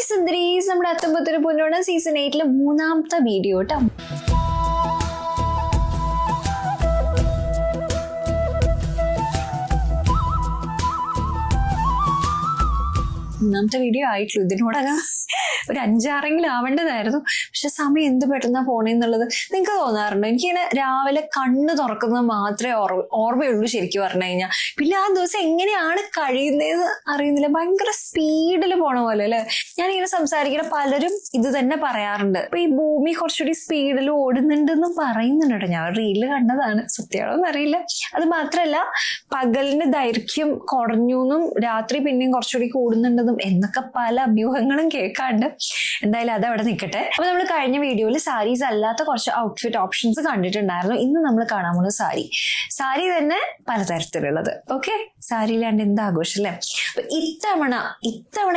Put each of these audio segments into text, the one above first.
സുന്ദരീസ്, നമ്മുടെ അത്തമ്പത്തിന് പൊന്നോണം സീസൺ 8 മൂന്നാമത്തെ വീഡിയോ കേട്ടോ. മൂന്നാമത്തെ വീഡിയോ ആയിട്ടുള്ളൂ. ഇതിനോടകം ഒരു 5-6 ആവേണ്ടതായിരുന്നു. പക്ഷെ സമയം എന്ത് പെട്ടെന്നാ പോണേന്നുള്ളത് നിങ്ങൾക്ക് തോന്നാറുണ്ടോ? എനിക്കിങ്ങനെ രാവിലെ കണ്ണ് തുറക്കുന്നത് മാത്രമേ ഓർമ്മയുള്ളൂ ശരിക്കും പറഞ്ഞു കഴിഞ്ഞാൽ. പിന്നെ ആ ദിവസം എങ്ങനെയാണ് കഴിയുന്നതെന്ന് അറിയുന്നില്ല. ഭയങ്കര സ്പീഡിൽ പോണ പോലെ അല്ലെ. ഞാനിങ്ങനെ സംസാരിക്കുന്ന പലരും ഇത് തന്നെ പറയാറുണ്ട്. അപ്പൊ ഈ ഭൂമി കുറച്ചുകൂടി സ്പീഡിൽ ഓടുന്നുണ്ടെന്നും പറയുന്നുണ്ട് കേട്ടോ. ഞാൻ റീലിൽ കണ്ടതാണ്, സത്യമാണോന്ന് അറിയില്ല. അത് മാത്രല്ല, പകലിന് ദൈർഘ്യം കുറഞ്ഞു എന്നും രാത്രി പിന്നെയും കുറച്ചുകൂടി കൂടുന്നുണ്ടെന്നും എന്നൊക്കെ പല അഭ്യൂഹങ്ങളും കേൾക്കാണ്ട്. എന്തായാലും അതവിടെ നിൽക്കട്ടെ. അപ്പൊ നമ്മൾ കഴിഞ്ഞ വീഡിയോയിൽ സാരീസ് അല്ലാത്ത കുറച്ച് ഔട്ട്ഫിറ്റ് ഓപ്ഷൻസ് കണ്ടിട്ടുണ്ടായിരുന്നു. ഇന്ന് നമ്മൾ കാണാൻ പോകുന്നത് സാരി തന്നെ പലതരത്തിലുള്ളത്. ഓക്കെ, സാരി ഇല്ലാണ്ട് എന്താ ആഘോഷം അല്ലേ? അപ്പൊ ഇത്തവണ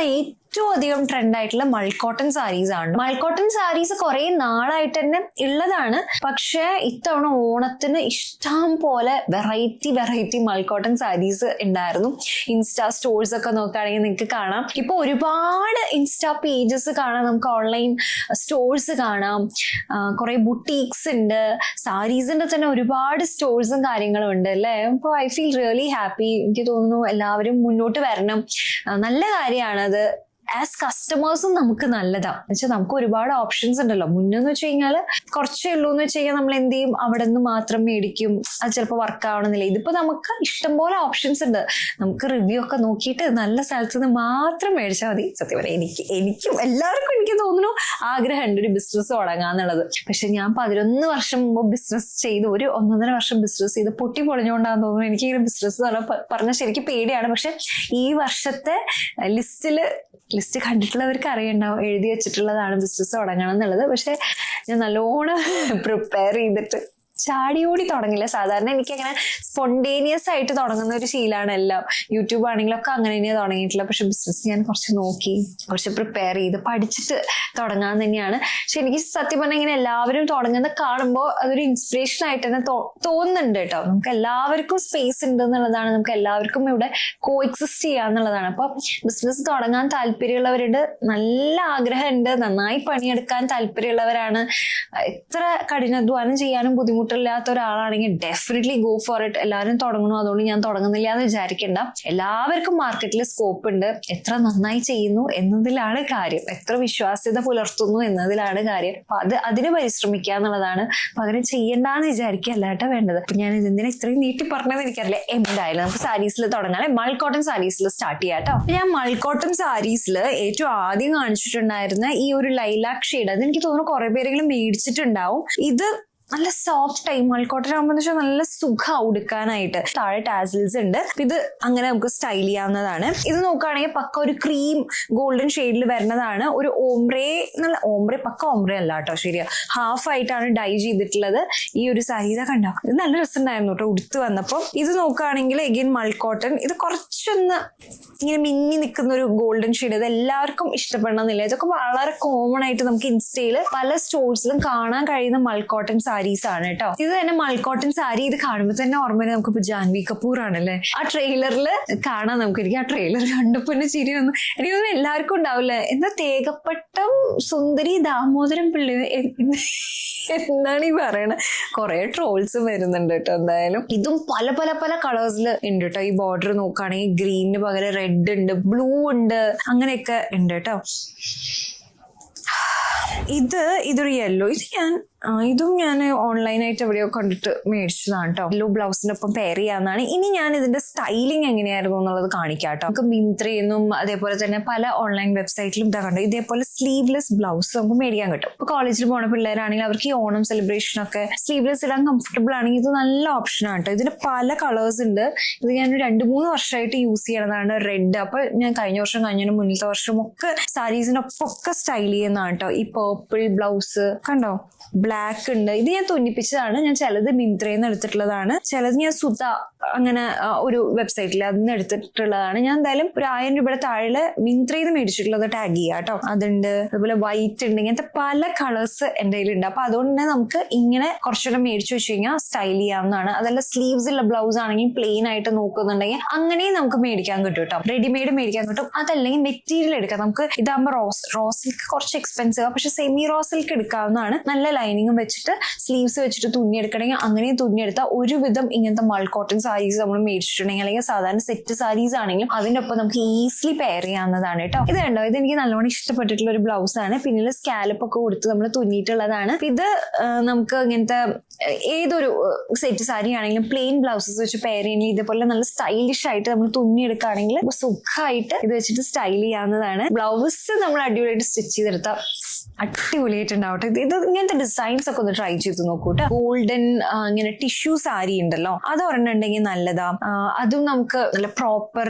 ഏറ്റവും അധികം ട്രെൻഡ് ആയിട്ടുള്ള മൾക്കോട്ടൺ സാരീസ് ആണ്. മൾക്കോട്ടൺ സാരീസ് കുറെ നാളായിട്ട് തന്നെ ഉള്ളതാണ്. പക്ഷെ ഇത്തവണ ഓണത്തിന് ഇഷ്ടം പോലെ വെറൈറ്റി മൾക്കോട്ടൺ സാരീസ് ഉണ്ടായിരുന്നു. ഇൻസ്റ്റാ സ്റ്റോഴ്സ് ഒക്കെ നോക്കുകയാണെങ്കിൽ നിങ്ങൾക്ക് കാണാം. ഇപ്പൊ ഒരുപാട് ഇൻസ്റ്റാ പേജസ് കാണാം, നമുക്ക് ഓൺലൈൻ സ്റ്റോഴ്സ് കാണാം, കുറെ ബുട്ടീക്സ് ഉണ്ട്, സാരീസിന്റെ തന്നെ ഒരുപാട് സ്റ്റോഴ്സും കാര്യങ്ങളും ഉണ്ട് അല്ലേ. അപ്പോൾ ഐ ഫീൽ റിയലി ഹാപ്പി. എനിക്ക് തോന്നുന്നു എല്ലാവരും മുന്നോട്ട് വരണം. നല്ല കാര്യമാണത്. ആസ് കസ്റ്റമേഴ്സും നമുക്ക് നല്ലതാണ്. എന്നുവെച്ചാൽ നമുക്ക് ഒരുപാട് ഓപ്ഷൻസ് ഉണ്ടല്ലോ. മുന്നെന്ന് വെച്ച് കഴിഞ്ഞാൽ കുറച്ചേ ഉള്ളൂ എന്ന് വെച്ച് കഴിഞ്ഞാൽ നമ്മൾ എന്ത് ചെയ്യും, അവിടെ നിന്ന് മാത്രം മേടിക്കും. അത് ചിലപ്പോൾ വർക്ക് ആവണമെന്നില്ല. ഇതിപ്പോ നമുക്ക് ഇഷ്ടംപോലെ ഓപ്ഷൻസ് ഉണ്ട്. നമുക്ക് റിവ്യൂ ഒക്കെ നോക്കിയിട്ട് നല്ല സ്ഥലത്ത് നിന്ന് മാത്രം മേടിച്ചാൽ മതി. സത്യം പറയാം, എനിക്കും എല്ലാവർക്കും എനിക്ക് തോന്നുന്നു ആഗ്രഹമുണ്ട് ഒരു ബിസിനസ് തുടങ്ങാന്നുള്ളത്. പക്ഷെ ഞാൻ 11 വർഷം മുമ്പ് ബിസിനസ് ചെയ്ത് 1.5 വർഷം ബിസിനസ് ചെയ്ത് പൊട്ടി പൊളിഞ്ഞുകൊണ്ടാന്ന് തോന്നുന്നു. എനിക്കിങ്ങനെ ബിസിനസ് പറഞ്ഞാൽ ശരിക്കും പേടിയാണ്. പക്ഷെ ഈ വർഷത്തെ ലിസ്റ്റ് കണ്ടിട്ടുള്ളവർക്ക് അറിയണ്ടാവും, എഴുതി വെച്ചിട്ടുള്ളതാണ് ബിസിനസ് തുടങ്ങണം എന്നുള്ളത്. പക്ഷെ ഞാൻ നല്ലോണം പ്രിപ്പയർ ചെയ്തിട്ട് ചാടിയോടി തുടങ്ങില്ല. സാധാരണ എനിക്കങ്ങനെ സ്പോണ്ടേനിയസ് ആയിട്ട് തുടങ്ങുന്ന ഒരു ശീലമാണ് എല്ലാം. യൂട്യൂബ് ആണെങ്കിലൊക്കെ അങ്ങനെ തന്നെയാണ് തുടങ്ങിയിട്ടുള്ളത്. പക്ഷെ ബിസിനസ് ഞാൻ കുറച്ച് നോക്കി, കുറച്ച് പ്രിപ്പയർ ചെയ്ത് പഠിച്ചിട്ട് തുടങ്ങാൻ തന്നെയാണ്. പക്ഷെ എനിക്ക് സത്യം പറഞ്ഞാൽ ഇങ്ങനെ എല്ലാവരും തുടങ്ങുന്നത് കാണുമ്പോൾ അതൊരു ഇൻസ്പിറേഷൻ ആയിട്ട് തന്നെ തോന്നുന്നുണ്ട് കേട്ടോ. നമുക്ക് എല്ലാവർക്കും സ്പേസ് ഉണ്ട് എന്നുള്ളതാണ്. നമുക്ക് എല്ലാവർക്കും ഇവിടെ കോ എക്സിസ്റ്റ് ചെയ്യാന്നുള്ളതാണ്. അപ്പൊ ബിസിനസ് തുടങ്ങാൻ താല്പര്യമുള്ളവരുണ്ട്, നല്ല ആഗ്രഹമുണ്ട്, നന്നായി പണിയെടുക്കാൻ താല്പര്യമുള്ളവരാണ്, എത്ര കഠിനാധ്വാനം ചെയ്യാനും ബുദ്ധിമുട്ടില്ലാത്ത ഒരാളാണെങ്കിൽ ഡെഫിനറ്റ്ലി ഗോ ഫോർ ഇറ്റ്. എല്ലാവരും തുടങ്ങണം, അതുകൊണ്ട് ഞാൻ തുടങ്ങുന്നില്ല എന്ന് വിചാരിക്കേണ്ട. എല്ലാവർക്കും മാർക്കറ്റിൽ സ്കോപ്പ് ഉണ്ട്. എത്ര നന്നായി ചെയ്യുന്നു എന്നതിലാണ് കാര്യം, എത്ര വിശ്വാസ്യത പുലർത്തുന്നു എന്നതിലാണ് കാര്യം. അപ്പൊ അതിന് പരിശ്രമിക്കുക എന്നുള്ളതാണ്. പകരം ചെയ്യണ്ടെന്ന് വിചാരിക്കുകയല്ല കേട്ടോ വേണ്ടത്. അപ്പൊ ഞാൻ ഇതെന്തിനാ ഇത്രയും നീട്ടി പറഞ്ഞതെന്ന് എനിക്കറിയില്ല. എന്തായാലും നമുക്ക് സാരീസിൽ തുടങ്ങാം. മൾക്കോട്ടൺ സാരീസിൽ സ്റ്റാർട്ട് ചെയ്യാം കേട്ടോ. ഞാൻ മൾക്കോട്ടൺ സാരീസിൽ ഏറ്റവും ആദ്യം കാണിച്ചിട്ടുണ്ടായിരുന്ന ഈ ഒരു ലൈലാക്ക് ഷെയ്ഡ്, അതെനിക്ക് തോന്നുന്നു കുറെ പേരെങ്കിലും മേടിച്ചിട്ടുണ്ടാവും. ഇത് നല്ല സോഫ്റ്റ് ആയി മൾക്കോട്ടൺ ആകുമ്പോൾ വെച്ചാൽ നല്ല സുഖം ഉടുക്കാനായിട്ട്. താഴെ ടാസിൽസ് ഉണ്ട്. ഇത് അങ്ങനെ നമുക്ക് സ്റ്റൈൽ ചെയ്യാവുന്നതാണ്. ഇത് നോക്കുകയാണെങ്കിൽ പക്ക ഒരു ക്രീം ഗോൾഡൻ ഷെയ്ഡിൽ വരുന്നതാണ്. ഒരു പക്ക ഓംബ്രേ അല്ല കേട്ടോ, ശരിയാ, ഹാഫ് ആയിട്ടാണ് ഡൈ ചെയ്തിട്ടുള്ളത്. ഈ ഒരു സാരി കണ്ടോ, ഇത് നല്ല രസമുണ്ടായിരുന്നു കേട്ടോ ഉടുത്ത് വന്നപ്പോൾ. ഇത് നോക്കുകയാണെങ്കിൽ എഗെയിൻ മൾക്കോട്ടൺ. ഇത് കുറച്ചൊന്ന് ഇങ്ങനെ മിന്നി നിൽക്കുന്ന ഒരു ഗോൾഡൻ ഷെയ്ഡ്. ഇത് എല്ലാവർക്കും ഇഷ്ടപ്പെടണമെന്നില്ല. ഇതൊക്കെ വളരെ കോമൺ ആയിട്ട് നമുക്ക് ഇൻസ്റ്റയിൽ പല സ്റ്റോഴ്സിലും കാണാൻ കഴിയുന്ന മൾക്കോട്ടൺ സാരീസ് ആണ് കേട്ടോ. ഇത് തന്നെ മൾക്കോട്ടൺ സാരി. ഇത് കാണുമ്പോൾ തന്നെ ഓർമ്മയിൽ നമുക്കിപ്പോ ജാൻവി കപൂർ ആണല്ലേ. ആ ട്രെയിലറിൽ കാണാൻ നമുക്ക്. എനിക്ക് ആ ട്രെയിലർ കണ്ടപ്പോ ചിരി വന്നു. എനിക്ക് തോന്നുന്നു എല്ലാവർക്കും ഉണ്ടാവില്ലേ, എന്താ തേകപ്പട്ടം സുന്ദരി ദാമോദരം പിള്ളി എന്താണ് ഈ പറയണത്. കുറെ ട്രോൾസ് വരുന്നുണ്ട് കേട്ടോ. എന്തായാലും ഇതും പല കളേഴ്സിൽ ഉണ്ട് കേട്ടോ. ഈ ബോർഡർ നോക്കുകയാണെങ്കിൽ ഗ്രീനിന് പകരം റെഡ് ഉണ്ട്, ബ്ലൂ ഉണ്ട്, അങ്ങനെയൊക്കെ ഉണ്ട് കേട്ടോ. ഇതൊരു യെല്ലോ. ഇതും ഞാൻ ഓൺലൈനായിട്ട് എവിടെയോ കണ്ടിട്ട് മേടിച്ചതാണ് കേട്ടോ. യെല്ലോ ബ്ലൗസിന്റെ ഒപ്പം പെയർ ചെയ്യാവുന്നതാണ്. ഇനി ഞാൻ ഇതിന്റെ സ്റ്റൈലിംഗ് എങ്ങനെയായിരുന്നു എന്നുള്ളത് കാണിക്കാം കേട്ടോ. നമുക്ക് മിന്ത്രയെന്നും അതേപോലെ തന്നെ പല ഓൺലൈൻ വെബ്സൈറ്റിലും ഇതാ കണ്ടു. ഇതേപോലെ സ്ലീവ്ലെസ് ബ്ലൗസ് നമുക്ക് മേടിക്കാൻ കിട്ടും. ഇപ്പൊ കോളേജിൽ പോണ പിള്ളേരാണെങ്കിൽ അവർക്ക് ഈ ഓണം സെലിബ്രേഷനൊക്കെ സ്ലീവ്ലെസ് ഇടാൻ കംഫർട്ടബിൾ ആണെങ്കിൽ ഇത് നല്ല ഓപ്ഷനാണ് കേട്ടോ. ഇതിന് പല കളേഴ്സ് ഉണ്ട്. ഇത് ഞാൻ 2-3 വർഷമായിട്ട് യൂസ് ചെയ്യണതാണ്. റെഡ്, അപ്പൊ ഞാൻ കഴിഞ്ഞ വർഷം കഴിഞ്ഞതിന് മുന്നത്തെ വർഷം ഒക്കെ സാരീസിനൊപ്പം ഒക്കെ സ്റ്റൈൽ ചെയ്യുന്നതാണ് കേട്ടോ. ഈ പേർപ്പിൾ ബ്ലൗസ് കണ്ടോ, ബ്ലാക്ക് ഉണ്ട്. ഇത് ഞാൻ തുന്നിപ്പിച്ചതാണ്. ഞാൻ ചിലത് മിന്ത്രയിൽ നിന്ന് എടുത്തിട്ടുള്ളതാണ്, ചിലത് ഞാൻ സുധ അങ്ങനെ ഒരു വെബ്സൈറ്റിൽ അതിന് എടുത്തിട്ടുള്ളതാണ്. ഞാൻ എന്തായാലും ഒരു 1000 രൂപയുടെ താഴെ മിന്ത്രയിൽ നിന്ന് മേടിച്ചിട്ടുള്ളത് ടാഗ് ചെയ്യാം കേട്ടോ. അതുണ്ട്, അതുപോലെ വൈറ്റ് ഉണ്ട്, ഇങ്ങനത്തെ പല കളേഴ്സ് എന്റെ കയ്യിലുണ്ട്. അപ്പൊ അതുകൊണ്ട് തന്നെ നമുക്ക് ഇങ്ങനെ കുറച്ചുകൂടെ മേടിച്ചു വെച്ച് കഴിഞ്ഞാൽ സ്റ്റൈൽ ചെയ്യാവുന്നതാണ്. അതല്ല സ്ലീവ്സ് ഉള്ള ബ്ലൗസ് ആണെങ്കിൽ പ്ലെയിൻ ആയിട്ട് നോക്കുന്നുണ്ടെങ്കിൽ അങ്ങനെയും നമുക്ക് മേടിക്കാൻ കിട്ടും കേട്ടോ. റെഡിമെയ്ഡ് മേടിക്കാൻ കിട്ടും. അതല്ലെങ്കിൽ മെറ്റീരിയൽ എടുക്കാം. നമുക്ക് ഇതാകുമ്പോൾ റോ സിൽക്ക് കുറച്ച് എക്സ്പെൻസീവ്, പക്ഷെ സെമി റോ സിൽക്ക് എടുക്കാവുന്നതാണ്. നല്ല ലൈനിങ്ങും വെച്ചിട്ട് സ്ലീവ്സ് വെച്ചിട്ട് തുന്നി എടുക്കണമെങ്കിൽ അങ്ങനെയും തുന്നിയെടുത്താൽ ഒരുവിധം ഇങ്ങനത്തെ മൾ കോട്ടൺ സാരീസ് നമ്മൾ മേടിച്ചിട്ടുണ്ടെങ്കിൽ, അല്ലെങ്കിൽ സാധാരണ സെറ്റ് സാരീസ് ആണെങ്കിലും അതിന്റെ ഒപ്പം നമുക്ക് ഈസിലി പെയർ ചെയ്യാവുന്നതാണ് കേട്ടോ. ഇത് കണ്ടോ, ഇത് എനിക്ക് നല്ലോണം ഇഷ്ടപ്പെട്ടിട്ടുള്ള ഒരു ബ്ലൗസ് ആണ്. പിന്നിൽ സ്കാലപ്പ് ഒക്കെ കൊടുത്ത് നമ്മൾ തുന്നിയിട്ടുള്ളതാണ്. ഇത് നമുക്ക് ഇങ്ങനത്തെ ഏതൊരു സെറ്റ് സാരി ആണെങ്കിലും പ്ലെയിൻ ബ്ലൗസസ് വെച്ച് പെയർ ചെയ്യണമെങ്കിൽ ഇതേപോലെ നല്ല സ്റ്റൈലിഷ് ആയിട്ട് നമ്മൾ തുന്നിയെടുക്കുകയാണെങ്കിൽ സുഖമായിട്ട് ഇത് വെച്ചിട്ട് സ്റ്റൈൽ ചെയ്യാവുന്നതാണ്. ബ്ലൗസ് നമ്മൾ അടിപൊളിയായിട്ട് സ്റ്റിച്ച് ചെയ്തെടുത്താൽ അടിപൊളിയായിട്ടുണ്ടാവട്ടെ. ഇത് ഇങ്ങനത്തെ ഡിസൈൻസ് ഒക്കെ ഒന്ന് ട്രൈ ചെയ്ത് നോക്കൂട്ടെ. ഗോൾഡൻ ഇങ്ങനെ ടിഷ്യൂ സാരി ഉണ്ടല്ലോ, അത് ഒരെണ്ണുണ്ടെങ്കിൽ നല്ലതാ. അതും നമുക്ക് നല്ല പ്രോപ്പർ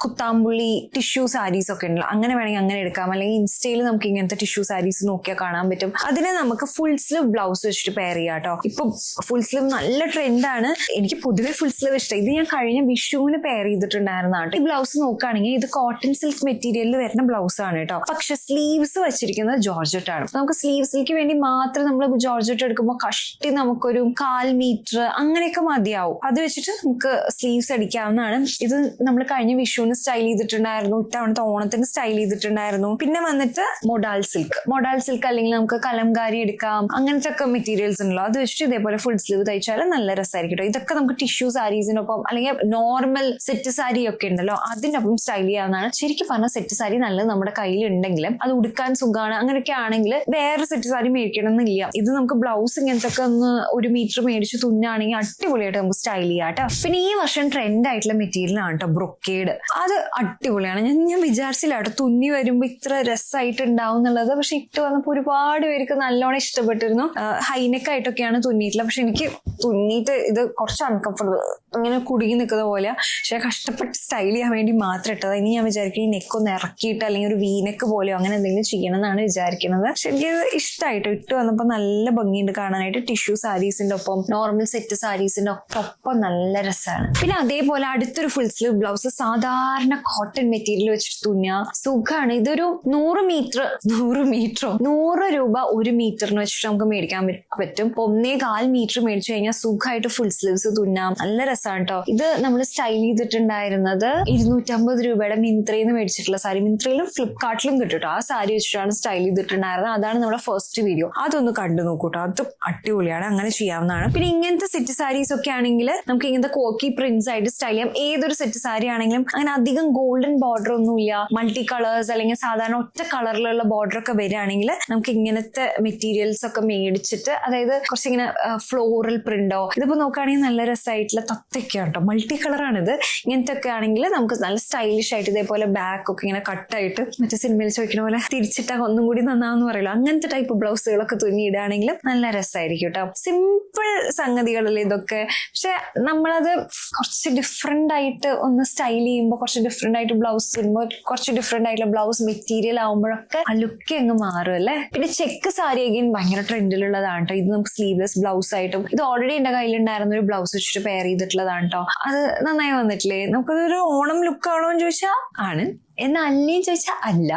കുത്താമ്പുള്ളി ടിഷ്യൂ സാരീസ് ഒക്കെ ഉണ്ടല്ലോ, അങ്ങനെ വേണമെങ്കിൽ അങ്ങനെ എടുക്കാം. അല്ലെങ്കിൽ ഇൻസ്റ്റയിൽ നമുക്ക് ഇങ്ങനത്തെ ടിഷ്യൂ സാരീസ് നോക്കിയാൽ കാണാൻ പറ്റും. അതിനെ നമുക്ക് ഫുൾ സ്ലീവ് ബ്ലൗസ് വെച്ചിട്ട് പെയർ ചെയ്യാം കേട്ടോ. ഇപ്പൊ ഫുൾ സ്ലീവ് നല്ല ട്രെൻഡാണ്. എനിക്ക് പൊതുവെ ഫുൾ സ്ലീവ് ഇഷ്ടം. ഇത് ഞാൻ കഴിഞ്ഞ വിഷുവിന് പെയർ ചെയ്തിട്ടുണ്ടായിരുന്നതാണ്. ഈ ബ്ലൗസ് നോക്കുകയാണെങ്കിൽ ഇത് കോട്ടൺ സിൽക്ക് മെറ്റീരിയലിൽ വരുന്ന ബ്ലൗസ് ആണ് കേട്ടോ. പക്ഷെ സ്ലീവ്സ് വെച്ചിരിക്കുന്നത് ജോർജറ്റ് ആണ്. നമുക്ക് സ്ലീവ്സിലേക്ക് വേണ്ടി മാത്രം നമ്മൾ ജോർജറ്റ് എടുക്കുമ്പോൾ കഷ്ടി നമുക്കൊരു 1/4 മീറ്റർ അങ്ങനെയൊക്കെ മതിയാവും. അത് വെച്ചിട്ട് നമുക്ക് സ്ലീവ്സ് അടിക്കാവുന്നതാണ്. ഇത് നമ്മൾ കഴിഞ്ഞ വിഷുവിന് സ്റ്റൈൽ ചെയ്തിട്ടുണ്ടായിരുന്നു, ഇത്തവണത്തെ ഓണത്തിന് സ്റ്റൈൽ ചെയ്തിട്ടുണ്ടായിരുന്നു. പിന്നെ വന്നിട്ട് മൊഡാൾ സിൽക്ക് അല്ലെങ്കിൽ നമുക്ക് കലംകാരി എടുക്കാം. അങ്ങനത്തെ ഒക്കെ മെറ്റീരിയൽസ് ഉണ്ടല്ലോ, അത് വെച്ചിട്ട് ഇതേപോലെ ഫുൾ സ്ലീവ് തയ്ച്ചാൽ നല്ല രസമായിരിക്കും. ഇതൊക്കെ നമുക്ക് ടിഷ്യൂ സാരീസിനൊപ്പം അല്ലെങ്കിൽ നോർമൽ സെറ്റ് സാരി ഒക്കെ ഉണ്ടല്ലോ അതിനൊപ്പം സ്റ്റൈൽ ചെയ്യാവുന്നതാണ്. ശരിക്കും പറഞ്ഞാൽ സെറ്റ് സാരി നല്ലത് നമ്മുടെ കയ്യിൽ ഉണ്ടെങ്കിലും അത് ഉടുക്കാൻ സുഖമാണ്. അങ്ങനെയൊക്കെ ആണെങ്കിൽ വേറെ സെറ്റ് സാരി മേടിക്കണം എന്നില്ല. ഇത് നമുക്ക് ബ്ലൗസ് ഇങ്ങനത്തെ ഒക്കെ ഒന്ന് 1 മീറ്റർ മേടിച്ച് തുന്നാണെങ്കിൽ അടിപൊളിയായിട്ട് നമുക്ക് സ്റ്റൈൽ ചെയ്യാം കേട്ടോ. പിന്നെ ഈ വർഷം ട്രെൻഡ് ആയിട്ടുള്ള മെറ്റീരിയൽ ആണ് കേട്ടോ ബ്രൊക്കേഡ്. അത് അടിപൊളിയാണ്. ഞാൻ വിചാരിച്ചില്ല കേട്ടോ തുന്നി വരുമ്പോൾ ഇത്ര രസമായിട്ട് ഉണ്ടാവും എന്നുള്ളത്. പക്ഷെ ഇട്ട് വന്നപ്പോൾ ഒരുപാട് പേർക്ക് നല്ലോണം ഇഷ്ടപ്പെട്ടിരുന്നു. ഹൈനെക്ക് ആയിട്ടൊക്കെയാണ് തുന്നിയിട്ടുള്ളത്. പക്ഷെ എനിക്ക് തുന്നിയിട്ട് ഇത് കുറച്ച് അൺകംഫർട്ടബിൾ, ഇങ്ങനെ കുടുങ്ങി നിൽക്കുന്ന പോലെ. പക്ഷെ കഷ്ടപ്പെട്ട് സ്റ്റൈൽ ചെയ്യാൻ വേണ്ടി മാത്രം ഇട്ടത്. ഇനി ഞാൻ വിചാരിക്കും ഈ നെക്ക് ഒന്ന് ഇറക്കിയിട്ട് അല്ലെങ്കിൽ ഒരു വീനെക്ക് പോലെയോ അങ്ങനെ എന്തെങ്കിലും ചെയ്യണം എന്നാണ് വിചാരിക്കുന്നത്. പക്ഷെ എനിക്കത് ഇഷ്ടമായിട്ട് ഇട്ട് വന്നപ്പോൾ നല്ല ഭംഗിയുണ്ട് കാണാനായിട്ട്. ടിഷ്യൂ സാരീസിന്റെ ഒപ്പം നോർമൽ സെറ്റ് സാരീസിന്റെ ഒക്കെ നല്ല രസമാണ്. പിന്നെ അതേപോലെ അടുത്തൊരു ഫുൾ സ്ലീവ് ബ്ലൗസ് സാധാരണ കോട്ടൺ മെറ്റീരിയൽ വെച്ചിട്ട് തുന്നിയ സുഖമാണ്. ഇതൊരു 100 രൂപ 1 മീറ്ററിന് വെച്ചിട്ട് നമുക്ക് മേടിക്കാൻ പറ്റും. 1.25 മീറ്റർ മേടിച്ചു കഴിഞ്ഞാൽ സുഖമായിട്ട് ഫുൾ സ്ലീവ്സ് തുന്നാം. നല്ല രസമാണ് കേട്ടോ. ഇത് നമ്മൾ സ്റ്റൈൽ ചെയ്തിട്ടുണ്ടായിരുന്നത് 250 രൂപയുടെ മിന്ത്രയിൽ നിന്ന് മേടിച്ചിട്ടുള്ള സാരി. മിന്ത്രയിലും ഫ്ലിപ്കാർട്ടിലും കിട്ടും. ആ സാരി വെച്ചിട്ടാണ് സ്റ്റൈൽ ചെയ്തിട്ടുണ്ടായിരുന്നത്. അതാണ് നമ്മുടെ ഫസ്റ്റ് വീഡിയോ. അതൊന്ന് കണ്ടു നോക്കൂട്ടോ, അത് അടിപൊളിയാണ്. അങ്ങനെ ചെയ്യാവുന്നതാണ്. പിന്നെ ഇങ്ങനത്തെ സെറ്റ് സാരീസ് ഒക്കെ ആണെങ്കിൽ നമുക്ക് ഇങ്ങനത്തെ കോക്കി പ്രിന്റ്സ് ആയിട്ട് സ്റ്റൈൽ ചെയ്യാം. ഏതൊരു സെറ്റ് സാരി ആണെങ്കിലും അങ്ങനെ അധികം ഗോൾഡൻ ബോർഡർ ഒന്നുമില്ല, മൾട്ടി കളേഴ്സ് അല്ലെങ്കിൽ സാധാരണ ഒറ്റ കളറിലുള്ള ബോർഡർ ഒക്കെ വരികയാണെങ്കിൽ നമുക്ക് ഇങ്ങനത്തെ മെറ്റീരിയൽസ് ഒക്കെ മേടിച്ചിട്ട്, അതായത് കുറച്ചിങ്ങനെ ഫ്ലോറൽ പ്രിന്റോ, ഇതിപ്പോ നോക്കുകയാണെങ്കിൽ നല്ല രസമായിട്ടുള്ള തത്തൊക്കെയാണ് കേട്ടോ. മൾട്ടി കളറാണിത്. ഇങ്ങനത്തെ ഒക്കെ ആണെങ്കിൽ നമുക്ക് നല്ല സ്റ്റൈലിഷ് ആയിട്ട് ഇതേപോലെ ബാക്ക് ഒക്കെ ഇങ്ങനെ കട്ടായിട്ട് മറ്റേ സിനിമയിൽ ചോദിക്കുന്ന പോലെ തിരിച്ചിട്ടാ ഒന്നും കൂടി നന്നാവെന്ന് പറയല്ലോ, അങ്ങനത്തെ ടൈപ്പ് ബ്ലൗസുകളൊക്കെ തുന്നിയിടുകയാണെങ്കിലും നല്ല രസമായിരിക്കും കേട്ടോ. സിമ്പിൾ സംഗതികളല്ലേ ഇതൊക്കെ. പക്ഷെ നമ്മളത് കുറച്ച് ഡിഫറെന്റ് ആയിട്ട് ഒന്ന് സ്റ്റൈൽ ചെയ്യുമ്പോൾ, കുറച്ച് ഡിഫറെന്റ് ആയിട്ട് ബ്ലൗസ് തുന്നുമ്പോൾ, കുറച്ച് ഡിഫറെന്റ് ആയിട്ടുള്ള ബ്ലൗസ് മെറ്റീരിയൽ ആവുമ്പോഴൊക്കെ ആ ലുക്ക് അങ്ങ് മാറും അല്ലേ. പിന്നെ ചെക്ക് സാരി അഗൈൻ ഭയങ്കര ട്രെൻഡിലുള്ളതാണ് കേട്ടോ. ഇത് നമുക്ക് സ്ലീവ്ലെസ് ബ്ലൗസ് ആയിട്ടും, ഇത് ഓൾറെഡി എന്റെ കയ്യിലുണ്ടായിരുന്ന ഒരു ബ്ലൗസ് വെച്ചിട്ട് പെയർ ചെയ്തിട്ടുള്ളതാണ് കേട്ടോ. അത് നന്നായി വന്നിട്ടില്ലേ? നമുക്കതൊരു ഓണം ലുക്ക് ആണോ എന്ന് ചോദിച്ചാൽ ആണ്, എന്നാൽ അല്ലേന്ന് ചോദിച്ചാൽ അല്ല.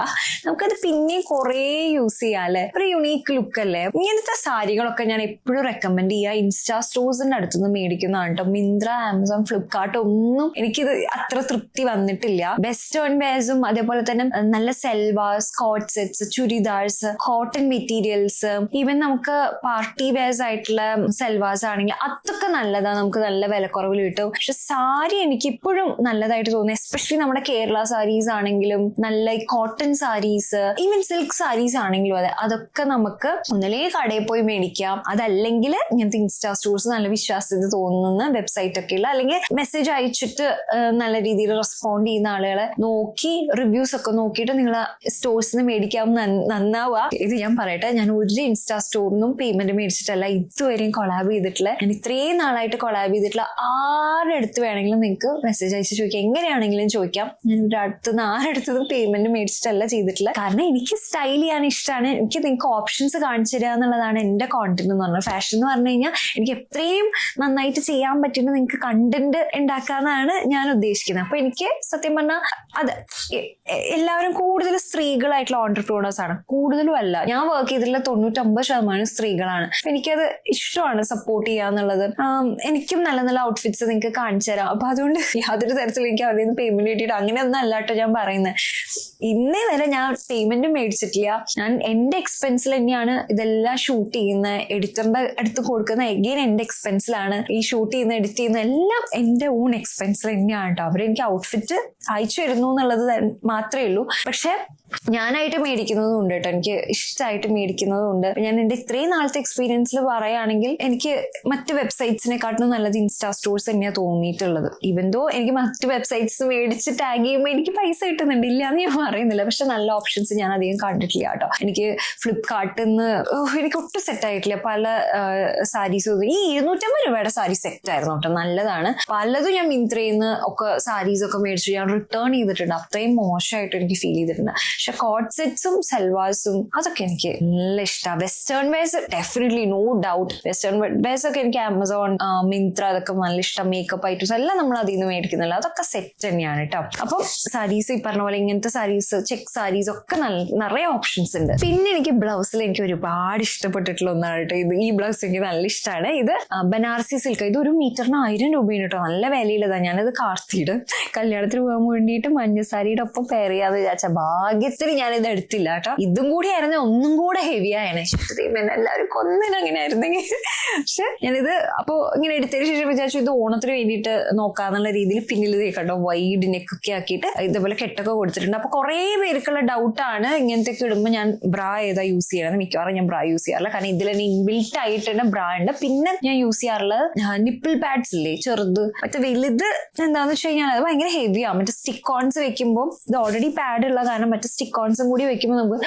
നമുക്കത് പിന്നെയും കുറേ യൂസ് ചെയ്യാം അല്ലെ. ഒരു യുണീക്ക് ലുക്ക് അല്ലേ. ഇങ്ങനത്തെ സാരികളൊക്കെ ഞാൻ എപ്പോഴും റെക്കമെൻഡ് ചെയ്യുക ഇൻസ്റ്റാ സ്റ്റോഴ്സിന്റെ അടുത്തുനിന്ന് മേടിക്കുന്നതാണ് കേട്ടോ. മിന്ത്ര, ആമസോൺ, ഫ്ലിപ്കാർട്ട് ഒന്നും എനിക്കിത് അത്ര തൃപ്തി വന്നിട്ടില്ല. വെസ്റ്റേൺ വെയർസും അതേപോലെ തന്നെ നല്ല salwars, coat sets, churidars, cotton materials, even നമുക്ക് പാർട്ടി വെയർസ് ആയിട്ടുള്ള സെൽവാസ് ആണെങ്കിൽ അതൊക്കെ നല്ലതാണ്. നമുക്ക് നല്ല വിലക്കുറവിൽ കിട്ടും. പക്ഷെ സാരി എനിക്ക് ഇപ്പോഴും നല്ലതായിട്ട് തോന്നുന്നു. എസ്പെഷ്യലി നമ്മുടെ കേരള സാരീസ് ആണെങ്കിലും നല്ല cotton sarees, even silk sarees ആണെങ്കിലും അതെ, അതൊക്കെ നമുക്ക് ഒന്നിലേ കടയിൽ പോയി മേടിക്കാം. അതല്ലെങ്കിൽ ഇങ്ങനത്തെ ഇൻസ്റ്റാ സ്റ്റോഴ്സ് നല്ല വിശ്വാസ്യത തോന്നുന്ന വെബ്സൈറ്റ് ഒക്കെ ഉള്ള, അല്ലെങ്കിൽ മെസ്സേജ് അയച്ചിട്ട് നല്ല രീതിയിൽ റെസ്പോണ്ട് ചെയ്യുന്ന ആളുകളെ നോക്കി റിവ്യൂസ് ഒക്കെ നോക്കിയിട്ട് നിങ്ങൾ സ്റ്റോഴ്സിന് മേടിക്കാൻ നന്നാവുക. ഇത് ഞാൻ പറയട്ടെ, ഞാൻ ഒരു ഇൻസ്റ്റാ സ്റ്റോറിനും പേയ്മെന്റ് മേടിച്ചിട്ടല്ല ഇതുവരെയും കൊളാബ് ചെയ്തിട്ടില്ല. ഞാൻ ഇത്രയും നാളായിട്ട് കൊളാബ് ചെയ്തിട്ടുള്ള ആരുടെ അടുത്ത് വേണമെങ്കിലും നിങ്ങൾക്ക് മെസ്സേജ് അയച്ച് ചോദിക്കാം, എങ്ങനെയാണെങ്കിലും ചോദിക്കാം. ഞാൻ ഇവിടെ അടുത്തുനിന്ന് ആരടുത്തതും പേയ്മെന്റ് മേടിച്ചിട്ടല്ല ചെയ്തിട്ടില്ല. കാരണം എനിക്ക് സ്റ്റൈൽ ചെയ്യാൻ ഇഷ്ടമാണ്. എനിക്ക് നിങ്ങൾക്ക് ഓപ്ഷൻസ് കാണിച്ചു തരിക എന്നുള്ളതാണ് എന്റെ കോണ്ടന്റ് എന്ന് പറഞ്ഞത്. ഫാഷൻ എന്ന് പറഞ്ഞു കഴിഞ്ഞാൽ എനിക്ക് എത്രയും നന്നായിട്ട് ചെയ്യാൻ പറ്റുന്ന നിങ്ങൾക്ക് കണ്ടന്റ് ഉണ്ടാക്കാന്നാണ് ഞാൻ ഉദ്ദേശിക്കുന്നത്. അപ്പൊ എനിക്ക് സത്യം പറഞ്ഞാൽ അത് എല്ലാവരും കൂടുതൽ സ്ത്രീകളായിട്ടുള്ള ഓൺടർപ്രണേഴ്സ് ആണ്, കൂടുതലും അല്ല. ഞാൻ വർക്ക് ചെയ്തിട്ടുള്ള 99% സ്ത്രീകളാണ്. എനിക്കത് ഇഷ്ടമാണ് സപ്പോർട്ട് ചെയ്യാന്നുള്ളത്. എനിക്കും നല്ല നല്ല ഔട്ട്ഫിറ്റ്സ് നിങ്ങൾക്ക് കാണിച്ചു തരാം. അപ്പൊ അതുകൊണ്ട് യാതൊരു തരത്തിലും എനിക്ക് അതിൽ നിന്ന് പേയ്മെന്റ് കിട്ടിയിട്ട് അങ്ങനെയൊന്നും അല്ലാട്ടോ ഞാൻ പറയുന്നത്. ഇന്നേ വരെ ഞാൻ പേയ്മെന്റ് മേടിച്ചിട്ടില്ല. ഞാൻ എന്റെ എക്സ്പെൻസിൽ തന്നെയാണ് ഇതെല്ലാം ഷൂട്ട് ചെയ്യുന്നത്. എഡിറ്ററിന്റെ അടുത്ത് കൊടുക്കുന്ന എഗെയിൻ എന്റെ എക്സ്പെൻസിലാണ്. ഈ ഷൂട്ട് ചെയ്യുന്ന എഡിറ്റ് ചെയ്യുന്ന എല്ലാം എന്റെ ഓൺ എക്സ്പെൻസിൽ തന്നെയാണ് കേട്ടോ. അവരെനിക്ക് ഔട്ട്ഫിറ്റ് അയച്ചു തരുന്നു എന്നുള്ളത് മാത്രമേ ഉള്ളൂ. പക്ഷെ ഞാനായിട്ട് മേടിക്കുന്നതും ഉണ്ട് കേട്ടോ, എനിക്ക് ഇഷ്ടമായിട്ട് മേടിക്കുന്നതും ഉണ്ട്. ഞാൻ എന്റെ ഇത്രയും നാളത്തെ എക്സ്പീരിയൻസിൽ പറയുകയാണെങ്കിൽ എനിക്ക് മറ്റ് വെബ്സൈറ്റ്സിനെക്കാട്ടും നല്ലത് ഇൻസ്റ്റാ സ്റ്റോഴ്സ് തന്നെയാണ് തോന്നിയിട്ടുള്ളത്. ഈവൻ ദോ എനിക്ക് മറ്റ് വെബ്സൈറ്റ്സ് മേടിച്ച് ടാഗ് ചെയ്യുമ്പോൾ എനിക്ക് പൈസ കിട്ടുന്നുണ്ട്, ഇല്ല എന്ന് ഞാൻ പറയുന്നില്ല. പക്ഷെ നല്ല ഓപ്ഷൻസ് ഞാൻ അധികം കണ്ടിട്ടില്ല കേട്ടോ. എനിക്ക് ഫ്ലിപ്കാർട്ടിൽ നിന്ന് എനിക്ക് ഒട്ടും സെറ്റ് ആയിട്ടില്ല പല സാരീസും. ഈ 250 രൂപയുടെ സാരി സെറ്റ് ആയിരുന്നു കേട്ടോ, നല്ലതാണ്. പലതും ഞാൻ മിന്ത്രയിൽ നിന്ന് ഒക്കെ സാരീസ് ഒക്കെ മേടിച്ചു ഞാൻ റിട്ടേൺ ചെയ്തിട്ടുണ്ട്. അത്രയും മോശമായിട്ട് എനിക്ക് ഫീൽ ചെയ്തിട്ടുണ്ട്. പക്ഷെ കോട്ട് സെറ്റ്സും സൽവാസും അതൊക്കെ എനിക്ക് നല്ല ഇഷ്ടമാണ്. Western wears definitely no doubt. Western wears ഒക്കെ എനിക്ക് ആമസോൺ, മിന്ത്ര അതൊക്കെ നല്ല ഇഷ്ടം. മേക്കപ്പ് ഐറ്റംസ് എല്ലാം നമ്മൾ അതിൽ നിന്ന് മേടിക്കുന്നില്ല, അതൊക്കെ സെറ്റ് തന്നെയാണ് കേട്ടോ. അപ്പം സാരീസ് ഈ പറഞ്ഞ പോലെ ഇങ്ങനത്തെ സാരീസ്, ചെക്ക് സാരീസ് ഒക്കെ നിറയെ ഓപ്ഷൻസ് ഉണ്ട്. പിന്നെ എനിക്ക് ബ്ലൗസിൽ എനിക്ക് ഒരുപാട് ഇഷ്ടപ്പെട്ടിട്ടുള്ള ഒന്നാണ് കേട്ടോ ഇത്. ഈ ബ്ലൗസ് എനിക്ക് നല്ല ഇഷ്ടമാണ്. ഇത് ബനാറസി സിൽക്ക്. ഇത് 1 മീറ്ററിന് 1000 രൂപയാണ് കേട്ടോ, നല്ല വിലയില്ലതാണ്. ഞാനത് കാർത്തിയുടെ കല്യാണത്തിന് പോകാൻ വേണ്ടിയിട്ട് മഞ്ഞസാരിയുടെ ഒപ്പം പെയർ ചെയ്യാതെ വിചാരിച്ച ഭാഗ്യത്തിന് ഞാനിത് എടുത്തില്ല കേട്ടോ. ഇതും കൂടി ആയിരുന്നു ഒന്നും കൂടെ ഹെവി ആയാണ്. എല്ലാവരും കൊന്നിന് അങ്ങനെ ആയിരുന്നെങ്കിൽ. പക്ഷെ ഞാനിത് അപ്പൊ ഇങ്ങനെ എടുത്തതിന് ശേഷം വിചാരിച്ചു ഇത് ഓണത്തിന് വേണ്ടിയിട്ട് നോക്കാന്നുള്ള രീതിയിൽ പിന്നിൽ കേട്ടോ വൈഡ് നെക്കൊക്കെ ആക്കിയിട്ട് ഇതേപോലെ കെട്ടൊക്കെ കൊടുത്തിട്ടുണ്ട്. അപ്പൊ കുറെ പേർക്കുള്ള ഡൗട്ടാണ് ഇങ്ങനത്തെ ഇടുമ്പോൾ ഞാൻ ബ്രാ ഏതാ യൂസ് ചെയ്യണത്. മിക്കവാറും ഞാൻ ബ്രാ യൂസ് ചെയ്യാറില്ല, കാരണം ഇതിൽ തന്നെ ഇൻബിൽറ്റ് ആയിട്ട് തന്നെ ബ്രാ ഉണ്ട്. പിന്നെ ഞാൻ യൂസ് ചെയ്യാറുള്ളത് നിപ്പിൾ പാഡ്സ് ഇല്ലേ ചെറുത്, മറ്റേ വലുത് എന്താന്ന് വെച്ച് കഴിഞ്ഞാൽ അത് ഭയങ്കര ഹെവിയാണ്. മറ്റേ സ്റ്റിക്ക് ഓൺസ് വെക്കുമ്പോൾ ഇത് ഓൾറെഡി പാഡ് ഉള്ള കാരണം മറ്റേ സ്റ്റിക്ക് ഓൺസും കൂടി വെക്കുമ്പോൾ നമുക്ക്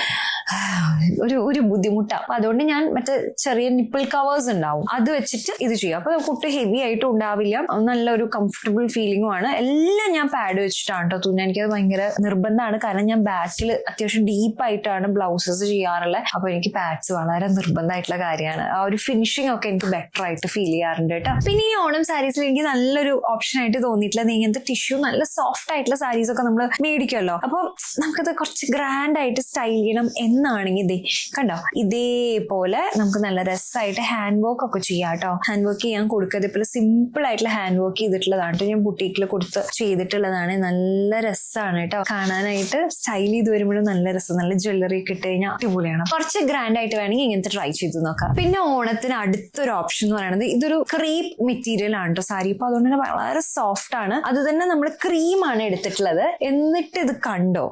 ഒരു ബുദ്ധിമുട്ടാണ്. അപ്പൊ അതുകൊണ്ട് ഞാൻ മറ്റേ ചെറിയ നിപ്പിൾ കവേഴ്സ് ഉണ്ടാവും, അത് വെച്ചിട്ട് ഇത് ചെയ്യും. അപ്പൊ നമുക്ക് ഒട്ടും ഹെവി ആയിട്ടും ഉണ്ടാവില്ല, നല്ലൊരു കംഫർട്ടബിൾ ഫീലിംഗും ആണ്. എല്ലാം ഞാൻ പാഡ് വെച്ചിട്ടാണ് കേട്ടോ തുന്നാൻ. എനിക്കത് ഭയങ്കര നിർബന്ധമാണ്, കാരണം ഞാൻ ബാക്കിൽ അത്യാവശ്യം ഡീപ്പായിട്ടാണ് ബ്ലൗസസ് ചെയ്യാറുള്ളത്. അപ്പൊ എനിക്ക് പാഡ്സ് വളരെ നിർബന്ധമായിട്ടുള്ള കാര്യമാണ്. ആ ഒരു ഫിനിഷിംഗ് ഒക്കെ എനിക്ക് ബെറ്റർ ആയിട്ട് ഫീൽ ചെയ്യാറുണ്ട് കേട്ടോ. പിന്നെ ഈ ഓണം സാരീസിൽ എനിക്ക് നല്ലൊരു ഓപ്ഷൻ ആയിട്ട് തോന്നിയിട്ടുള്ളത് ഇങ്ങനത്തെ ടിഷ്യൂ നല്ല സോഫ്റ്റ് ആയിട്ടുള്ള സാരീസ് ഒക്കെ നമ്മൾ മേടിക്കുമല്ലോ. അപ്പൊ നമുക്കത് കുറച്ച് ഗ്രാൻഡ് ആയിട്ട് സ്റ്റൈൽ ചെയ്യണം എന്നാണെങ്കിൽ ഇതേ കണ്ടോ, ഇതേപോലെ നമുക്ക് നല്ല രസമായിട്ട് ഹാൻഡ് വർക്ക് ഒക്കെ ചെയ്യാം കേട്ടോ. ഹാൻഡ് വർക്ക് ചെയ്യാൻ കൊടുക്കുക. ഇതേപോലെ സിമ്പിൾ ആയിട്ടുള്ള ഹാൻഡ് വർക്ക് ചെയ്തിട്ടുള്ളതാണ്. ഞാൻ ബുട്ടീക്കിൽ കൊടുത്ത് ചെയ്തിട്ടുള്ളതാണ്. നല്ല രസമാണ് കേട്ടോ കാണാനായിട്ട്. സ്റ്റൈൽ ചെയ്ത് വരുമ്പോഴും നല്ല രസം. നല്ല ജ്വല്ലറി ഒക്കെ ഇട്ട് കഴിഞ്ഞാൽ അടിപൊളിയാണ്. കുറച്ച് ഗ്രാൻഡ് ആയിട്ട് വേണമെങ്കിൽ ഇങ്ങനത്തെ ട്രൈ ചെയ്ത് നോക്കാം. പിന്നെ ഓണത്തിന് അടുത്തൊരു ഓപ്ഷൻ എന്ന് പറയുന്നത് ഇതൊരു ക്രീപ്പ് മെറ്റീരിയൽ ആണ് കേട്ടോ സാരി. അപ്പൊ അതുകൊണ്ട് തന്നെ വളരെ സോഫ്റ്റ് ആണ്. അത് തന്നെ നമ്മൾ ക്രീമാണ് എടുത്തിട്ടുള്ളത്. എന്നിട്ട് ഇത് കണ്ടോ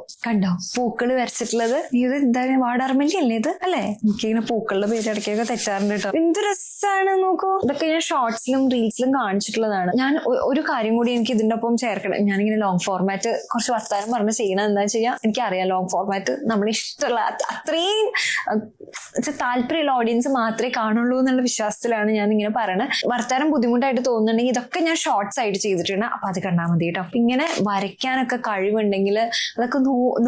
പൂക്കൾ വരച്ചിട്ടുള്ളത്. ഇത് എന്താണ് വാടാർമല്ലി അല്ലേ ഇത് അല്ലേ? എനിക്കിങ്ങനെ പൂക്കളുടെ പേര് ഇടയ്ക്കൊക്കെ തെറ്റാറുണ്ട് കേട്ടോ. എന്ത് രസമാണ് നോക്കൂ. ഇതൊക്കെ ഞാൻ ഷോർട്സിലും റീൽസിലും കാണിച്ചിട്ടുള്ളതാണ്. ഞാൻ ഒരു കാര്യം കൂടി എനിക്ക് ഇതിന്റെ ഒപ്പം ചേർക്കണം. ഞാനിങ്ങനെ ലോങ് ഫോർമാറ്റ് കുറച്ച് വർത്താനം പറഞ്ഞ് ചെയ്യണം. എന്താ വെച്ച് കഴിഞ്ഞാൽ എനിക്കറിയാം ലോങ് ഫോർമാറ്റ് നമ്മൾ ഇഷ്ടമുള്ള അത്രയും താല്പര്യമുള്ള ഓഡിയൻസ് മാത്രമേ കാണുള്ളൂ എന്നുള്ള വിശ്വാസത്തിലാണ് ഞാൻ ഇങ്ങനെ പറയണത്. വർത്താനം ബുദ്ധിമുട്ടായിട്ട് തോന്നുന്നുണ്ടെങ്കിൽ ഇതൊക്കെ ഞാൻ ഷോർട്സ് ആയിട്ട് ചെയ്തിട്ടുണ്ട്. അപ്പൊ അത് കണ്ടാൽ മതി കേട്ടോ. ഇങ്ങനെ വരയ്ക്കാനൊക്കെ കഴിവുണ്ടെങ്കിൽ അതൊക്കെ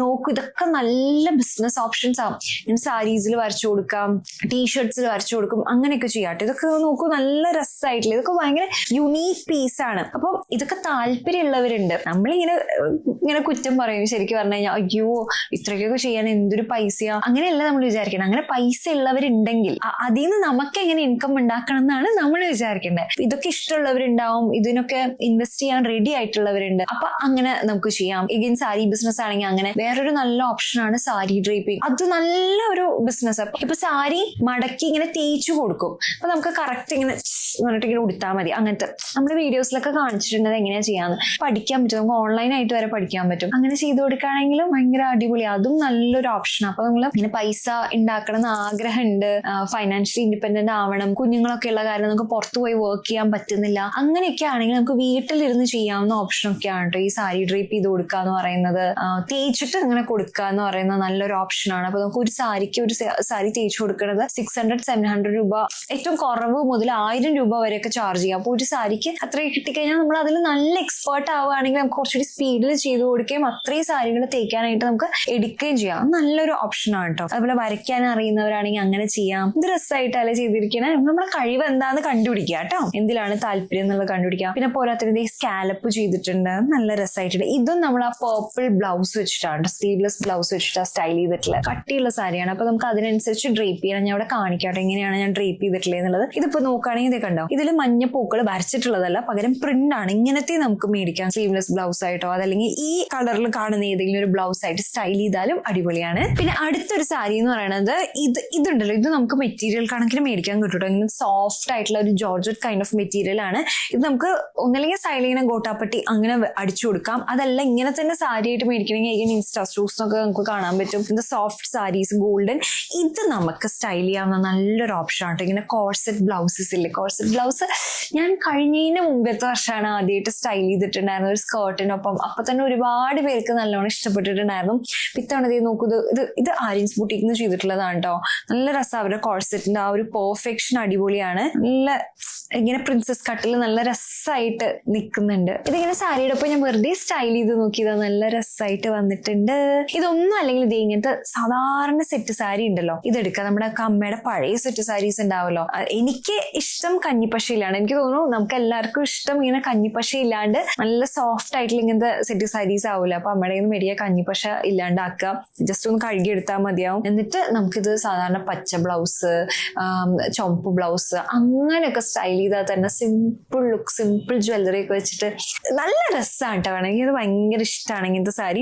നോക്കൂ. ഇതൊക്കെ നല്ല ബിസിനസ് ഓപ്ഷൻസ് ആവും. ഞാൻ സാരീസിൽ വരച്ചു കൊടുക്കാം, ടീഷർട്സിൽ വരച്ചു കൊടുക്കും, അങ്ങനെയൊക്കെ ചെയ്യാട്ടെ. ഇതൊക്കെ നോക്കൂ നല്ല രസമായിട്ടില്ല. ഇതൊക്കെ ഭയങ്കര യുണീക്ക് പീസാണ്. അപ്പം ഇതൊക്കെ താല്പര്യമുള്ളവരുണ്ട്. നമ്മളിങ്ങനെ കുറ്റം പറയും ശരിക്കും പറഞ്ഞു കഴിഞ്ഞാൽ, അയ്യോ ഇത്രയ്ക്കൊക്കെ ചെയ്യാൻ എന്തൊരു പൈസയാ, അങ്ങനെയല്ല നമ്മൾ വിചാരിക്കണം. അങ്ങനെ പൈസ ഉള്ളവരുണ്ടെങ്കിൽ അതിൽ നിന്ന് നമുക്ക് എങ്ങനെ ഇൻകം ഉണ്ടാക്കണം എന്നാണ് നമ്മൾ വിചാരിക്കേണ്ടത്. ഇതൊക്കെ ഇഷ്ടമുള്ളവരുണ്ടാവും, ഇതിനൊക്കെ ഇൻവെസ്റ്റ് ചെയ്യാൻ റെഡി ആയിട്ടുള്ളവരുണ്ട്. അപ്പൊ അങ്ങനെ നമുക്ക് ചെയ്യാം. എഗെയിൻ സാരി ബിസിനസ് ആണെങ്കിൽ അങ്ങനെ വേറൊരു നല്ല ഓപ്ഷനാണ് സാരി ഡ്രേപ്പിംഗ്. അത് നല്ല ഒരു ബിസിനസ്. ഇപ്പൊ സാരി മടക്കി ഇങ്ങനെ തേച്ചു കൊടുക്കും. അപ്പൊ നമുക്ക് കറക്റ്റ് ഇങ്ങനെ പറഞ്ഞിട്ട് ഇങ്ങനെ ഉടുത്താൽ മതി. അങ്ങനത്തെ നമ്മൾ വീഡിയോസിലൊക്കെ കാണിച്ചിട്ടുണ്ട് എങ്ങനെയാ ചെയ്യാന്ന്. പഠിക്കാൻ പറ്റും, നമുക്ക് ഓൺലൈനായിട്ട് വരെ പഠിക്കാൻ പറ്റും. അങ്ങനെ ചെയ്ത് കൊടുക്കുകയാണെങ്കിലും ഭയങ്കര അടിപൊളി. അതും നല്ലൊരു ഓപ്ഷനാണ്. അപ്പൊ നമ്മൾ ഇങ്ങനെ പൈസ ഉണ്ടാക്കണം എന്ന് ആഗ്രഹമുണ്ട്, ഫൈനാൻഷ്യലി ഇൻഡിപെൻഡന്റ് ആവണം, കുഞ്ഞുങ്ങളൊക്കെ ഉള്ള കാരണം നമുക്ക് പുറത്തു പോയി വർക്ക് ചെയ്യാൻ പറ്റുന്നില്ല, അങ്ങനെയൊക്കെ ആണെങ്കിൽ നമുക്ക് വീട്ടിലിരുന്ന് ചെയ്യാവുന്ന ഓപ്ഷനൊക്കെയാണ് കേട്ടോ ഈ സാരി ഡ്രേപ്പ് ചെയ്ത് കൊടുക്കുക എന്ന് പറയുന്നത്. തേച്ചിട്ട് ഇങ്ങനെ കൊടുക്കുക എന്ന് പറയുന്നത് നല്ലൊരു ഓപ്ഷനാണ്. അപ്പൊ അപ്പൊ നമുക്ക് ഒരു സാരിക്ക് ഒരു സാരി തേച്ച് കൊടുക്കുന്നത് 600-700 രൂപ, ഏറ്റവും കുറവ് മുതൽ 1000 രൂപ വരെയൊക്കെ ചാർജ് ചെയ്യാം. അപ്പൊ ഒരു സാരിക്ക് അത്രയും കിട്ടിക്കഴിഞ്ഞാൽ നമ്മൾ അതിൽ നല്ല എക്സ്പേർട്ട് ആവുകയാണെങ്കിൽ നമുക്ക് കുറച്ചുകൂടി സ്പീഡിൽ ചെയ്ത് കൊടുക്കുകയും അത്രയും സാരികൾ തേക്കാനായിട്ട് നമുക്ക് എടുക്കുകയും ചെയ്യാം. നല്ലൊരു ഓപ്ഷനാണ് കേട്ടോ. അതുപോലെ വരയ്ക്കാൻ അറിയുന്നവരാണെങ്കിൽ അങ്ങനെ ചെയ്യാം. ഇത് രസമായിട്ടല്ലേ ചെയ്തിരിക്കണേ. നമ്മുടെ കഴിവ് എന്താന്ന് കണ്ടുപിടിക്കുക കേട്ടോ, എന്തിലാണ് താല്പര്യം എന്നുള്ളത് കണ്ടുപിടിക്കാം. പിന്നെ പോരാത്തത് സ്കാലപ്പ് ചെയ്തിട്ടുണ്ട്, നല്ല രസമായിട്ടുണ്ട്. ഇതും നമ്മൾ ആ പേർപ്പിൾ ബ്ലൗസ് വെച്ചിട്ടാണ്, സ്ലീവ്ലെസ് ബ്ലൗസ് വെച്ചിട്ടാണ് സ്റ്റൈൽ ചെയ്തിട്ടുള്ളത്. കട്ടിയുള്ള സാരിയാണ്, അപ്പൊ നമുക്ക് അതിനനുസരിച്ച് ഡ്രേപ്പ് ചെയ്യണം. ഞാൻ അവിടെ കാണിക്കാട്ടെ എങ്ങനെയാണ് ഞാൻ ഡ്രേപ്പ് ചെയ്തിട്ടുള്ളത് എന്നുള്ളത്. ഇതിപ്പോ നോക്കുകയാണെങ്കിൽ ഇത് കണ്ടോ, ഇതിൽ മഞ്ഞ പൂക്കൾ വരച്ചിട്ടുള്ളതല്ല, പകരം പ്രിന്റ് ആണ്. ഇങ്ങനത്തെ നമുക്ക് മേടിക്കാം സ്ലീവ്ലെസ് ബ്ലൗസ് ആയിട്ടോ, അതല്ലെങ്കിൽ ഈ കളറിൽ കാണുന്ന ഏതെങ്കിലും ഒരു ബ്ലൗസ് ആയിട്ട് സ്റ്റൈൽ ചെയ്താലും അടിപൊളിയാണ്. പിന്നെ അടുത്തൊരു സാരി എന്ന് പറയുന്നത് ഇതുണ്ടല്ലോ, ഇത് നമുക്ക് മെറ്റീരിയൽ കണക്കിന് മേടിക്കാൻ കിട്ടും. ഇങ്ങനെ സോഫ്റ്റ് ആയിട്ടുള്ള ഒരു ജോർജറ്റ് കൈൻഡ് ഓഫ് മെറ്റീരിയൽ ആണ്. ഇത് നമുക്ക് ഒന്നല്ലെങ്കിൽ സൈഡിലിങ്ങനെ ഗോട്ടാപ്പട്ടി അങ്ങനെ അടിച്ചു കൊടുക്കാം, അതല്ല ഇങ്ങനെ തന്നെ സാരി ആയിട്ട് മേടിക്കണമെങ്കിൽ ഇൻസ്റ്റാ സ്റ്റോഴ്സിനൊക്കെ നമുക്ക് കാണാൻ പറ്റും. ഇത് സോഫ്റ്റ് സാരീസ് ഗോൾഡൻ, ഇത് നമുക്ക് സ്റ്റൈൽ ചെയ്യാവുന്ന നല്ലൊരു ഓപ്ഷൻ ആണ്. ഇങ്ങനെ കോഴ്സെറ്റ് ബ്ലൗസസ് ഇല്ലേ, കോഴ്സെറ്റ് ബ്ലൗസ് ഞാൻ കഴിഞ്ഞതിന് മുമ്പത്തെ വർഷമാണ് ആദ്യമായിട്ട് സ്റ്റൈൽ ചെയ്തിട്ടുണ്ടായിരുന്നു ഒരു സ്കേർട്ടിനൊപ്പം. അപ്പൊ തന്നെ ഒരുപാട് പേർക്ക് നല്ലോണം ഇഷ്ടപ്പെട്ടിട്ടുണ്ടായിരുന്നു. ഇത്തവണ നോക്കൂ, ഇത് ആര്യൻസ് ബുട്ടീക്ക് ചെയ്തിട്ടുള്ളതാണ് കേട്ടോ. നല്ല രസം, അവരുടെ കോഴ്സെറ്റിന്റെ ആ ഒരു പെർഫെക്ഷൻ അടിപൊളിയാണ്. നല്ല ഇങ്ങനെ പ്രിൻസസ് കട്ടിൽ നല്ല രസമായിട്ട് നിൽക്കുന്നുണ്ട്. ഇതിങ്ങനെ സാരിയുടെ ഒപ്പം ഞാൻ വെറുതെ സ്റ്റൈൽ ചെയ്ത് നോക്കിയതാ, നല്ല രസമായിട്ട് വന്നിട്ടുണ്ട്. ഇതൊന്നും അല്ലെങ്കിൽ ഇത് ഇങ്ങനത്തെ സാധാരണ സെറ്റ് സാരി ഉണ്ടല്ലോ, ഇതെടുക്കാം. നമ്മുടെ അമ്മയുടെ പഴയ സെറ്റ് സാരീസ് ഉണ്ടാവല്ലോ, എനിക്ക് ഇഷ്ടം കഞ്ഞിപ്പശയിലാണ്. എനിക്ക് തോന്നുന്നു നമുക്ക് എല്ലാവർക്കും ഇഷ്ടം ഇങ്ങനെ കഞ്ഞിപ്പശ ഇല്ലാണ്ട് നല്ല സോഫ്റ്റ് ആയിട്ടുള്ള ഇങ്ങനത്തെ സെറ്റ് സാരീസ് ആവില്ല. അപ്പൊ അമ്മയുടെ നിന്ന് മേടിയ കഞ്ഞിപ്പശ ഇല്ലാണ്ടാക്കുക, ജസ്റ്റ് ഒന്ന് കഴുകിയെടുത്താൽ മതിയാവും. എന്നിട്ട് നമുക്കിത് സാധാരണ പച്ച ബ്ലൗസ്, ചുവപ്പ് ബ്ലൗസ് അങ്ങനെയൊക്കെ സ്റ്റൈൽ ചെയ്താൽ തന്നെ സിമ്പിൾ ലുക്ക്, സിമ്പിൾ ജ്വല്ലറി ഒക്കെ വെച്ചിട്ട് നല്ല രസമാണ് കേട്ടോ. വേണമെങ്കിൽ ഇത് ഭയങ്കര ഇഷ്ടമാണ് ഇങ്ങനത്തെ സാരി.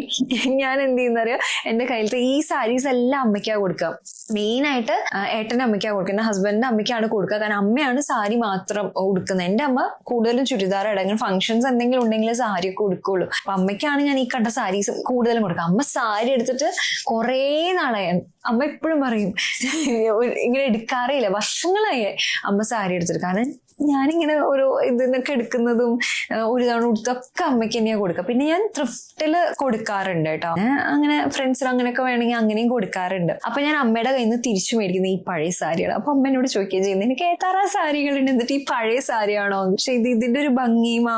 ഞാൻ എന്ത് ചെയ്യുന്ന അറിയോ, എന്റെ കയ്യിലത്തെ ഈ സാരീസ് എല്ലാം അമ്മയ്ക്കാണ് കൊടുക്കുക. മെയിനായിട്ട് ഏട്ടൻ്റെ അമ്മയ്ക്കാണ് കൊടുക്കുക, എന്റെ ഹസ്ബൻഡിന്റെ അമ്മയ്ക്കാണ് കൊടുക്കുക. കാരണം അമ്മയാണ് സാരി മാത്രം ഉടുക്കുന്നത്. എന്റെ അമ്മ കൂടുതലും ചുരിദാർ ഇടങ്ങും, ഫംഗ്ഷൻസ് എന്തെങ്കിലും ഉണ്ടെങ്കിൽ സാരി ഒക്കെ ഉടുക്കുള്ളൂ. അപ്പൊ അമ്മയ്ക്കാണ് ഞാൻ ഈ കണ്ട സാരീസ് കൂടുതലും കൊടുക്കുക. അമ്മ സാരി എടുത്തിട്ട് കുറേ നാളായി, അമ്മ എപ്പോഴും പറയും ഇങ്ങനെ എടുക്കാറില്ല, വർഷങ്ങളായി അമ്മ സാരി എടുത്തിട്ട്. കാരണം ഞാനിങ്ങനെ ഓരോ ഇതിന്നൊക്കെ എടുക്കുന്നതും ഒരു തവണ ഉടുത്തൊക്കെ അമ്മയ്ക്ക് തന്നെയാണ് കൊടുക്കുക. പിന്നെ ഞാൻ ത്രിഫ്റ്റില് കൊടുക്കാറുണ്ട് കേട്ടോ, അങ്ങനെ ഫ്രണ്ട്സിന് അങ്ങനെയൊക്കെ വേണമെങ്കിൽ അങ്ങനെയും കൊടുക്കാറുണ്ട്. അപ്പൊ ഞാൻ അമ്മയുടെ കയ്യിൽ നിന്ന് തിരിച്ചു മേടിക്കുന്നത് ഈ പഴയ സാരിയാണ്. അപ്പൊ അമ്മ എന്നോട് ചോദിക്കുകയും ചെയ്യുന്നത്, എനിക്ക് ഏതാറാ സാരികളുണ്ട്, എന്നിട്ട് ഈ പഴയ സാരിയാണോ? പക്ഷെ ഇതിന്റെ ഒരു ഭംഗിയും ആ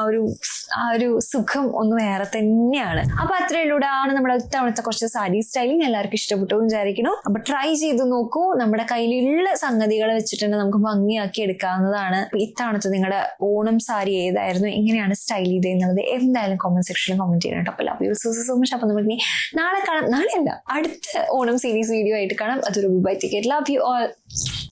ഒരു സുഖം ഒന്ന് വേറെ തന്നെയാണ്. അപ്പൊ അത്രയിലൂടെയാണ് നമ്മുടെ ഇത്തവണത്തെ കുറച്ച് സാരി സ്റ്റൈലിങ്. എല്ലാവർക്കും ഇഷ്ടപ്പെട്ടു വിചാരിക്കുന്നു. അപ്പൊ ട്രൈ ചെയ്ത് നോക്കൂ. നമ്മുടെ കയ്യിലുള്ള സംഗതികൾ വെച്ചിട്ട് തന്നെ നമുക്ക് ഭംഗിയാക്കി എടുക്കാവുന്നതാണ്. ഇത്തവണത്തെ നിങ്ങളുടെ ഓണം സാരി ഏതായിരുന്നു, എങ്ങനെയാണ് സ്റ്റൈൽ ചെയ്തെന്നുള്ളത് എന്തായാലും കമന്റ് സെക്ഷനിൽ കമന്റ് ചെയ്യണം കേട്ടോ. അപ്പോൾ ലവ് യു സോ മച്ച്. അപ്പൊ നമുക്ക് നാളെ കാണാം, നാളെയല്ല അടുത്ത ഓണം സീരീസ് വീഡിയോ ആയിട്ട് കാണാം. അതൊരു bye ticket. Love you all.